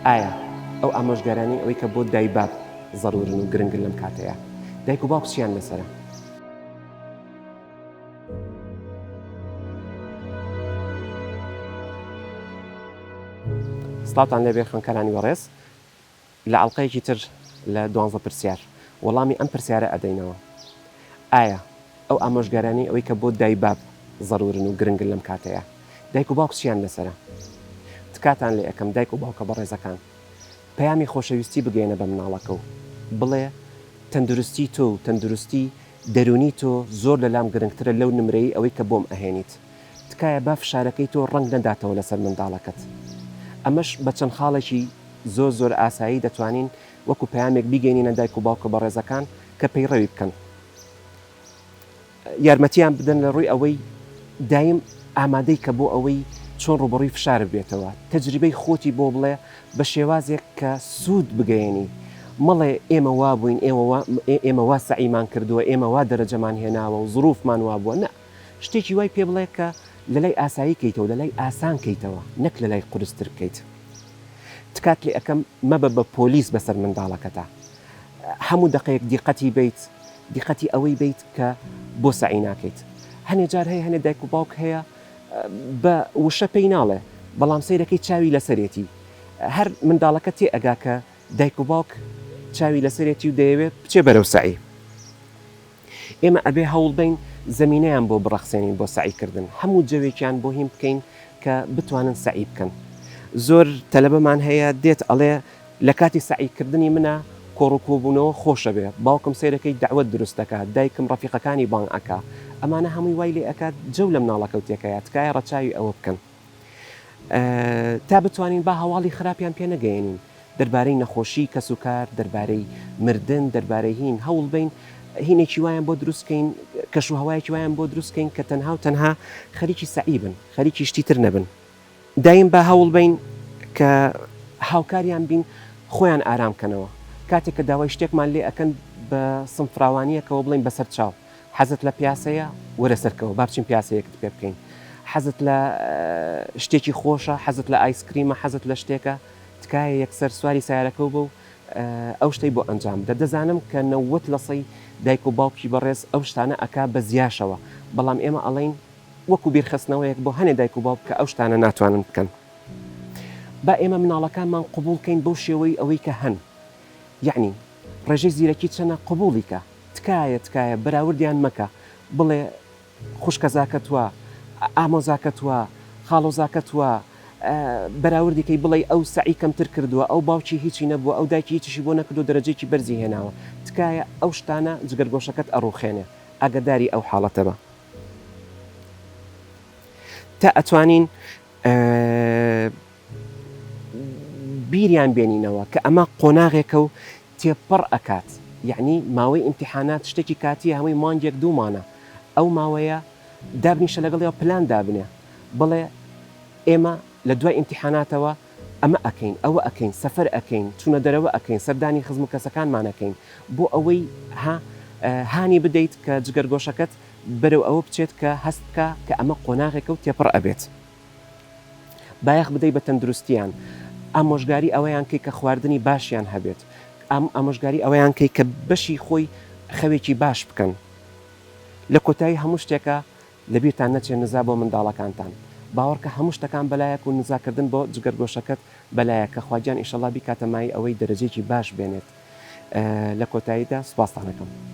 ئایا ئەو ئامۆژگارانی ئەوەی کە بۆ دایبات ضرورن و گرنگن لەم کاتەیە دایک و باوک چیان لەسرە؟ سڵاتان لەبێ خوێنکارانی بەڕێز لە ئەڵلقەیەکی تر لە 12 پرسیار وەڵامی ئەم پرسیارە ئەدەینەوە. ئایا ئەو ئامۆژگارانی ئەوەی کە بۆ دایبات ضرورن و گرنگن لەم کاتەیە دایک و باوک چیان لەسرە؟ تکاتان لێ ئەەکەم دایک و باوکە بەڕێزەکان پەیامی خۆشەویستی بگەێنە بە مناڵەکە و بڵێ تەندروستی تۆ و تەندروستی دەرونی تۆ زۆر لە لام گرنگترە لەو نمرەی ئەوەی کە بۆم ئەهێنیت. تکایە با فشارەکەی تۆ ڕنگ نەداتەوە لەسەر منداڵەکەت. ئەمەش بە چەند خاڵێکی زۆر ئاسایی دەتوانین وەکو پەیامێک بیگەینە دایک و باوکە بەڕێزەکان کە پەیڕەوی بکەن. یارمەتیان بدەن لە ڕووی ئەوەی دایم ئامادەی کە بۆ ئەوەی چۆن ڕوبڕی فشار بێتەوە تەجریبەی خۆتی بۆ بڵێ بە شێوازێک کە سوود بگەێنی مەڵێ ئێمە وا بووین ئێمە وا سەعیمان کردووە ئێمە وا دەرەجەمان هێناوە و زروفمان وا بووە نە شتێکی وای پێ بڵێ کە لە لای ئاسایی کەیتەوە لە لای ئاسان کەیتەوە نەک لە لای قورستر بکەیت. تکات لێ ئەەکەم مەبە بە پۆلیس بەسەر منداڵەکەتە هەموو دقەیەک دیقەتی بیت دیقەتی ئەوەی بیت کە بۆ سعی ناکەیت. هەنێ جار هەیە هەنێ دایک و باوک هەیە بە وشە پێی ناڵێ بەڵام سەیرەکەی چاوی لەسەرێتی هەر منداڵەکە تێ ئەگا کە دایک و باوک چاوی لەسەرێتی و دەیەوێت بچێ بەرەو سعی. ئێمە ئەبێ هەوڵ بین زەمینەیان بۆ بڕەخسێنین بۆ سعیکردن هەموو جەوێکیان بۆ هیم بکەین کە بتوانن سعی بکەن. زۆر تەلەبەمان هەیە دێت ئەڵێ لە کاتی سعیکردنی منە کۆڕووکۆبوونەوە خۆشە بێ باوکم سیرەکەی داوت دروست دەکات دایکم ڕەفیقەکانی بانگ ئەکا ئەمانە هەمووی وای لێ ئەکات جەو لە مناڵەکەوتێکەیە تکایە ڕەچاوی ئەوە بکەن تا بتوانین با هەواڵی خراپیان پێ نەگەێنین دەربارەی نەخۆشی کەس و کار دەربارەی مردن دەربارەی هین هەوڵ بین هینێکی وایان بۆ دروستکەین کەش و هەوایەکی وایان بۆ دروستکەین کە تەنها و تەنها خەریکی سعی بن خەریکی شتی تر نەبن. دایم با هەوڵ بین کە هاوکاریان بین خۆیان ئارامکەنەوە کاتێک کە داوای شتێکمان لێ ئەەکەن بە سنفراوانیەکەوە بڵین بەسەر چاو حەزت لە پیاسەیە وەرە سەرکەوە با بچین پیاسەیەکت پێ بکەین حەزت لە شتێکی خۆشە حەزت لە ئایسکریمە حەزت لە شتێکە تکایە یەکسەر سواری سیارەکە بوو ئەو شتەی بۆ ئەنجام بدە. دەزانم کە 90% دایک و باوکی بەڕێز ئەو شتانە ئەکا بە زیاشەوە بەڵام ئێمە ئەڵین وەکو بیرخستنەوەیەک بۆ هەنێ دایک و باوک کە ئەو شتانە ناتوانن بکەن. با ئێمە مناڵەکانمان قبولکەین بەو شێوەی ئەوەی کە هەن یعنی ڕێژەی زیرەکی چەنە قبولیکە تکایە بەراوردیان مەکە بڵێ خوشکەزاکەتوە ئامۆزاکەتوە خاڵۆزاکەتوە بەراوردیکەی بڵێ ئەو سعی کەمتر کردووە ئەو باوکی هیچی نەبووە ئەو دایکی هیچیشی بۆ نەکردو دەرەجێکی بەرزی هێناوە تکایە ئەو شتانە جگەرگۆشەکەت ئەڕوخێنێ ئاگداری ئەو حاڵەتە بە تا ئەتوانین بیریان بێنینەوە کە ئەمە قۆناغێکە و تێپڕ ئەکات یعنی ماوەی ئیمتیحانات شتێکی کاتی هەمووی مانگێک دوومانە ئەو ماوەیە دابنیشە لەگەڵەوە پلان دابنێ بڵێ ئێمە لە دوای ئیمتیحاناتەوە ئەمە ئەکەین ئەوە ئەکەین سەفەر ئەکەین چونە دەرەوە ئەکەین سەردانی خزم و کەسەکانمانەکەین بۆ ئەوەی هانی بدەیت کە جگەرگۆشەکەت بەرەو ئەوە بچێت کە هەست بکە کە ئەمە قۆناغێکە و تێپڕ ئەبێت. بایەخ بدەیت بە تەندروستیان ئامۆژگاری ئەوەیان کەی کە خواردنی باشیان هەبێت ئامۆژگاری ئەوەیان کەی کە بەشی خۆی خەوێکی باش بکەن. لە کۆتایی هەموو شتێکە لەبیرتان نەچێت نزا بۆ منداڵەکانتان باوەڕکە هەموو شتەکان بەلایەک و نزاکردن بۆ جگەرگۆشەکەت بەلایە کە خواجان ئیشەڵا بیکاتەمای ئەوەی دەرەجێکی باش بێنێت. لە کۆتاییدا سوپاستان دەکەم.